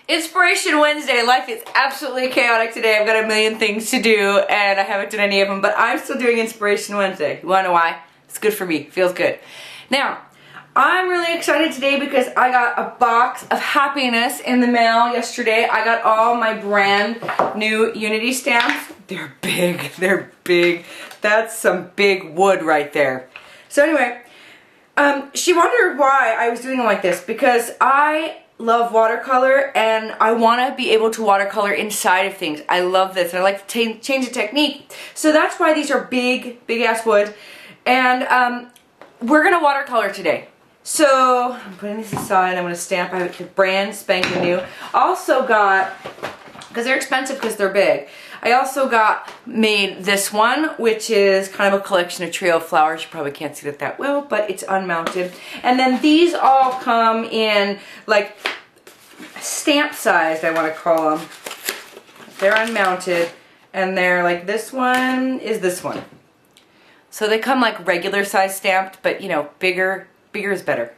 Inspiration Wednesday. Life is absolutely chaotic today. I've got a million things to do and I haven't done any of them, but I'm still doing Inspiration Wednesday. You wanna know why? It's good for me. Feels good. Now, I'm really excited today because I got a box of happiness in the mail yesterday. I got all my brand new Unity stamps. They're big. They're big. That's some big wood right there. So anyway, she wondered why I was doing them like this because I love watercolor and I want to be able to watercolor inside of things. I love this and I like to change the technique. So that's why these are big ass wood. And we're going to watercolor today. So I'm putting this aside. I'm going to stamp out the brand spanking new. Also got, because they're expensive because they're big, I also made this one, which is kind of a collection of trio flowers. You probably can't see that well, but it's unmounted. And then these all come in like stamp sized, I want to call them. They're unmounted, and they're like, this one is this one. So they come like regular size stamped, but you know, bigger is better.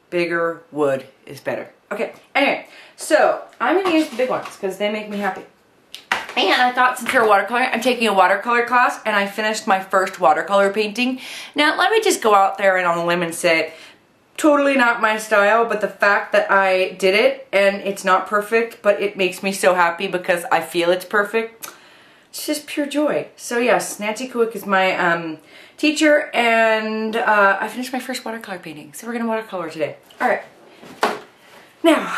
Bigger wood is better. Okay, anyway, so I'm going to use the big ones because they make me happy. And I thought, since you're watercoloring, I'm taking a watercolor class, and I finished my first watercolor painting. Now, let me just go out there and on a limb and say, totally not my style, but the fact that I did it, and it's not perfect, but it makes me so happy because I feel it's perfect, it's just pure joy. So yes, Nancy Kuick is my teacher, and I finished my first watercolor painting, so we're going to watercolor today. Alright. Now,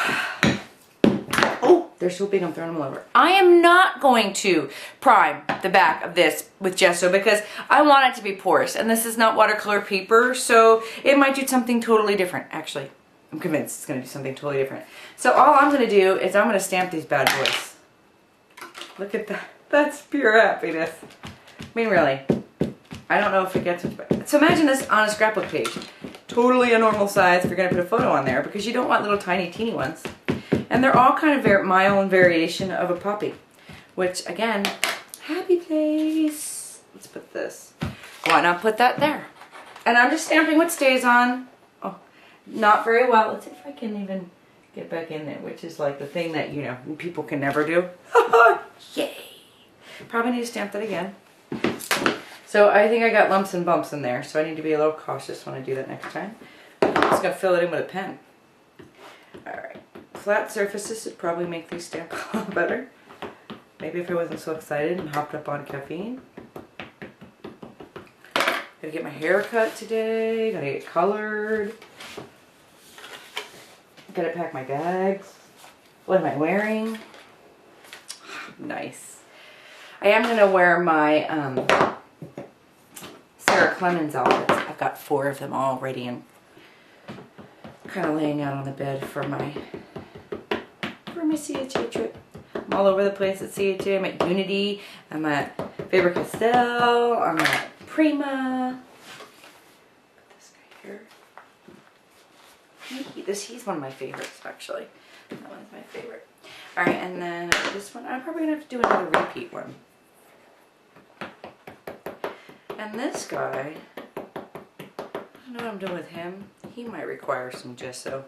oh, they're so big I'm throwing them all over. I am not going to prime the back of this with gesso because I want it to be porous, and this is not watercolor paper, so it might do something totally different. Actually, I'm convinced it's going to do something totally different. So all I'm going to do is I'm going to stamp these bad boys. Look at that. That's pure happiness. I mean, really. I don't know if it gets much better. So imagine this on a scrapbook page. Totally a normal size if you're going to put a photo on there because you don't want little tiny teeny ones. And they're all kind of my own variation of a poppy. Which, again, happy place. Let's put this. Why not put that there? And I'm just stamping what stays on. Oh, not very well. Let's see if I can even get back in there, which is like the thing that, you know, people can never do. Yay! Probably need to stamp that again. So I think I got lumps and bumps in there, so I need to be a little cautious when I do that next time. I'm just going to fill it in with a pen. Alright. Flat surfaces would probably make these stamp a lot better. Maybe if I wasn't so excited and hopped up on caffeine. Gotta get my hair cut today. Gotta get colored. Gotta pack my bags. What am I wearing? Nice. I am gonna wear my Sarah Clemens outfits. I've got 4 of them already and kind of laying out on the bed for my CHA trip. I'm all over the place at CHA. I'm at Unity. I'm at Faber-Castell. I'm at Prima. Put this guy here. He's one of my favorites, actually. That one's my favorite. Alright, and then this one, I'm probably going to have to do another repeat one. And this guy, I don't know what I'm doing with him. He might require some gesso.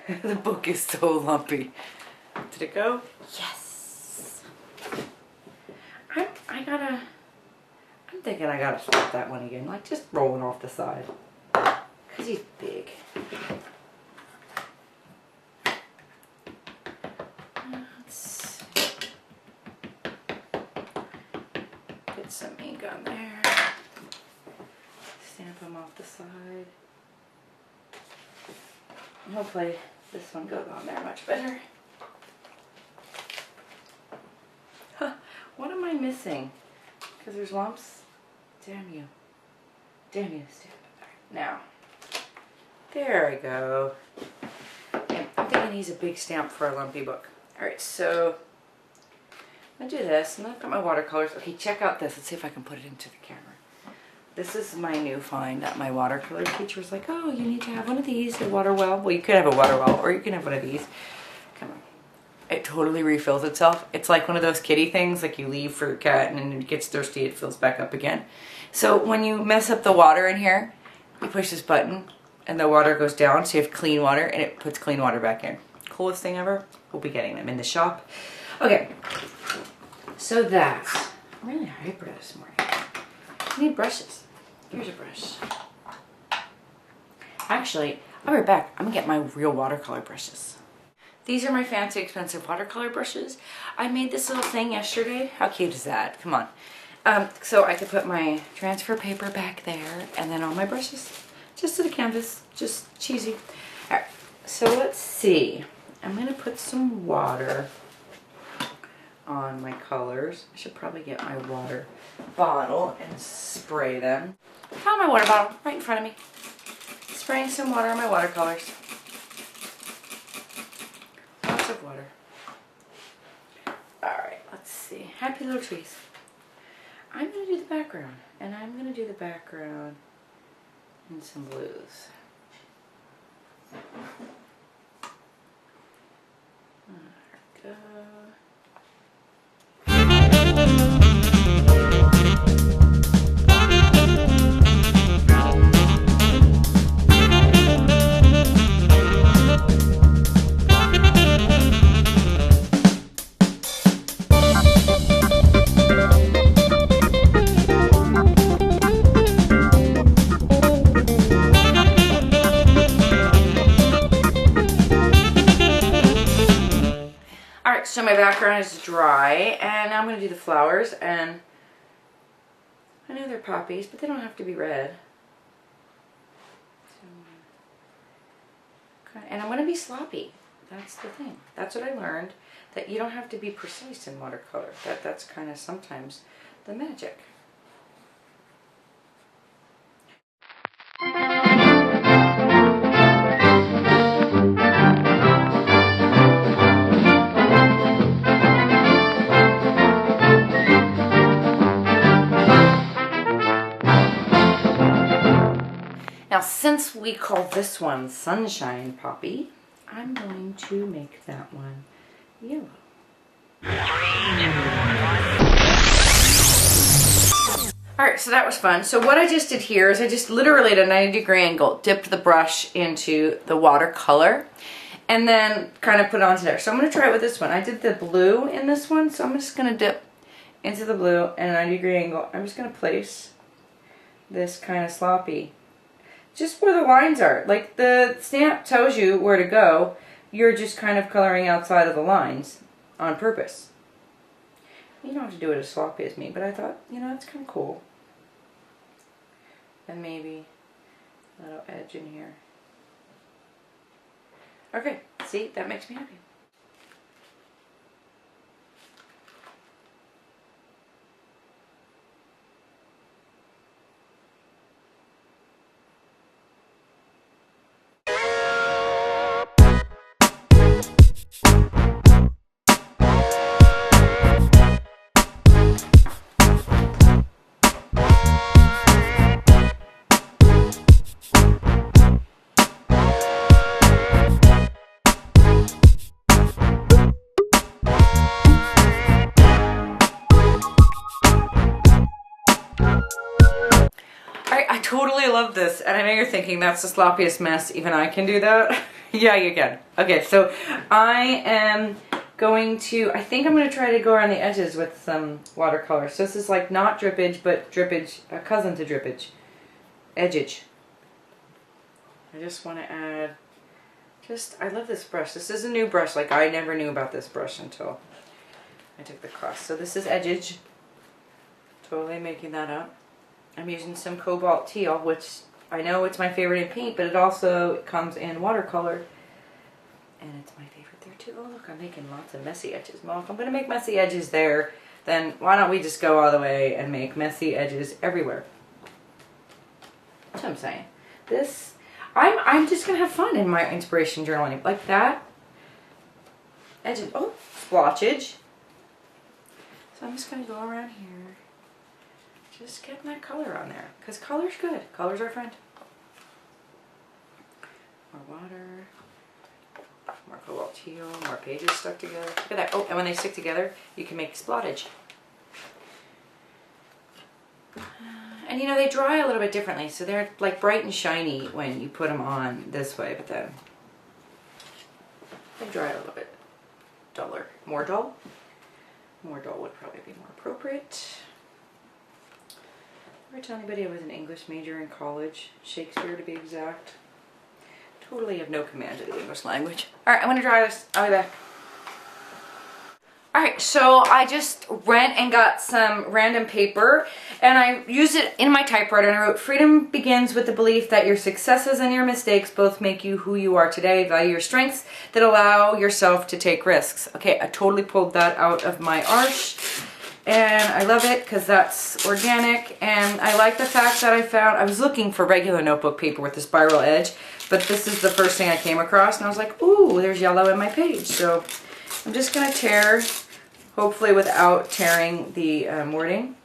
Alright. The book is so lumpy. Did it go? Yes! I'm thinking I gotta flip that one again. Like just rolling off the side. Because he's big. Let's get some ink on there. Stamp them off the side. Hopefully this one goes on there much better. Huh, what am I missing? Because there's lumps. Damn you. Damn you, stamp it there. Now. There we go. Okay, I'm thinking he's a big stamp for a lumpy book. Alright, so I'm going to do this, and I've got my watercolors. Okay, check out this. Let's see if I can put it into the camera. This is my new find that my watercolor teacher was like, oh, you need to have one of these to water well. Well, you could have a water well, or you can have one of these. Come on. It totally refills itself. It's like one of those kitty things, like you leave for your cat, and then it gets thirsty, it fills back up again. So when you mess up the water in here, you push this button and the water goes down, so you have clean water, and it puts clean water back in. Coolest thing ever. We'll be getting them in the shop. Okay, so that, I'm really hyper this morning. I need brushes. Here's a brush. Actually, I'll be right back. I'm gonna get my real watercolor brushes. These are my fancy expensive watercolor brushes. I made this little thing yesterday. How cute is that? Come on. So I could put my transfer paper back there and then all my brushes. Just to the canvas, just cheesy. All right, so let's see. I'm gonna put some water on my colors. I should probably get my water bottle and spray them. Found my water bottle right in front of me. Spraying some water on my watercolors. Lots of water. Alright, let's see. Happy little trees. I'm going to do the background. And I'm going to do the background in some blues. There we go. So my background is dry, and now I'm going to do the flowers, and I know they're poppies, but they don't have to be red. So, and I'm going to be sloppy. That's the thing. That's what I learned, that you don't have to be precise in watercolor. That's kind of sometimes the magic. Now, since we call this one Sunshine Poppy, I'm going to make that one yellow. 3, 2, 1. Alright, so that was fun. So what I just did here is I just literally at a 90-degree angle dipped the brush into the watercolor and then kind of put it onto there. So I'm going to try it with this one. I did the blue in this one, so I'm just going to dip into the blue at a 90-degree angle. I'm just going to place this kind of sloppy just where the lines are. Like the stamp tells you where to go, you're just kind of coloring outside of the lines on purpose. You don't have to do it as sloppy as me, but I thought, you know, that's kind of cool. And maybe a little edge in here. Okay, see, that makes me happy. I totally love this, and I know you're thinking that's the sloppiest mess, even I can do that. Yeah, you can. Okay, so I am going to, I think I'm going to try to go around the edges with some watercolor. So this is like not drippage, but drippage, a cousin to drippage. Edgage. I just want to add, I love this brush. This is a new brush, like I never knew about this brush until I took the class. So this is Edgage. Totally making that up. I'm using some Cobalt Teal, which I know it's my favorite in paint, but it also comes in watercolor. And it's my favorite there too. Oh look, I'm making lots of messy edges. Well, if I'm going to make messy edges there, then why don't we just go all the way and make messy edges everywhere? That's what I'm saying. This, I'm just going to have fun in my inspiration journaling. Like that. Edges, oh, splotchage. So I'm just going to go around here. Just getting that color on there, because color's good. Color's our friend. More water, more Cobalt Teal, more pages stuck together. Look at that. Oh, and when they stick together, you can make splottage. And you know, they dry a little bit differently, so they're like bright and shiny when you put them on this way, but then they dry a little bit duller. More dull? More dull would probably be more appropriate. Ever tell anybody I was an English major in college? Shakespeare to be exact. Totally have no command of the English language. Alright, I'm gonna dry this. I'll be back. Alright, so I just went and got some random paper and I used it in my typewriter and I wrote, freedom begins with the belief that your successes and your mistakes both make you who you are today. Value your strengths that allow yourself to take risks. Okay, I totally pulled that out of my arch and I love it because that's organic, and I like the fact that I was looking for regular notebook paper with the spiral edge, but this is the first thing I came across and I was like, ooh, there's yellow in my page. So I'm just going to tear, hopefully without tearing the wording.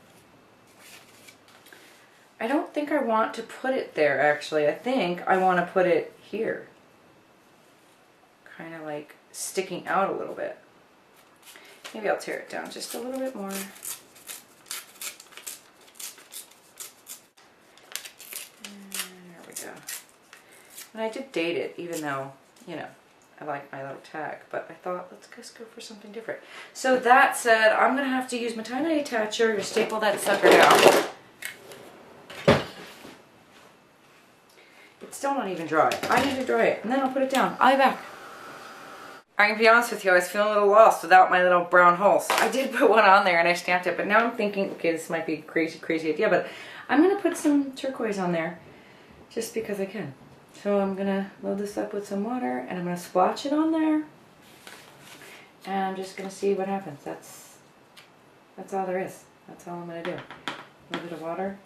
I don't think I want to put it there, actually. I think I want to put it here. Kind of like sticking out a little bit. Maybe I'll tear it down just a little bit more. There we go. And I did date it, even though, you know, I like my little tag, but I thought, let's just go for something different. So that said, I'm going to have to use my tie-dye attacher to staple that sucker down. It's still not even dry. I need to dry it, and then I'll put it down. I'll be back. I'm going to be honest with you, I was feeling a little lost without my little brown holes. I did put one on there and I stamped it, but now I'm thinking, okay, this might be a crazy, crazy idea, but I'm going to put some turquoise on there just because I can. So I'm going to load this up with some water and I'm going to splotch it on there. And I'm just going to see what happens. That's all there is. That's all I'm going to do. A little bit of water.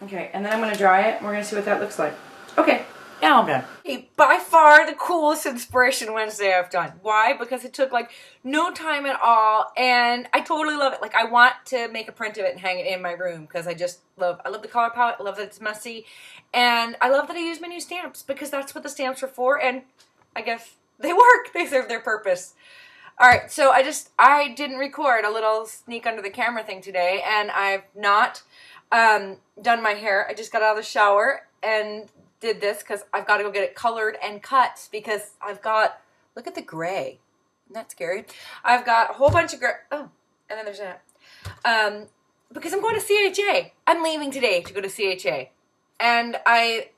Okay, and then I'm going to dry it and we're going to see what that looks like. Okay, now I'm done. Okay, by far the coolest Inspiration Wednesday I've done. Why? Because it took like no time at all and I totally love it. Like I want to make a print of it and hang it in my room because I love the color palette. I love that it's messy. And I love that I use my new stamps because that's what the stamps are for, and I guess they work. They serve their purpose. Alright, so I didn't record a little sneak under the camera thing today, and I've not done my hair. I just got out of the shower and did this because I've got to go get it colored and cut because look at the gray. Isn't that scary? I've got a whole bunch of gray. Oh, and then there's that. Because I'm going to CHA. I'm leaving today to go to CHA. And I've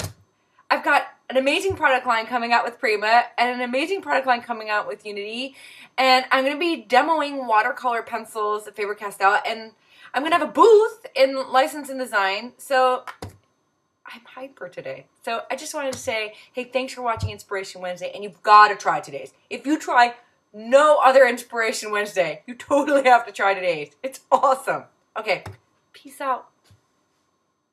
got an amazing product line coming out with Prima and an amazing product line coming out with Unity. And I'm going to be demoing watercolor pencils at Faber-Castell. And I'm going to have a booth in License and Design. So I'm hyper today. So I just wanted to say, hey, thanks for watching Inspiration Wednesday. And you've got to try today's. If you try no other Inspiration Wednesday, you totally have to try today's. It's awesome. Okay, peace out.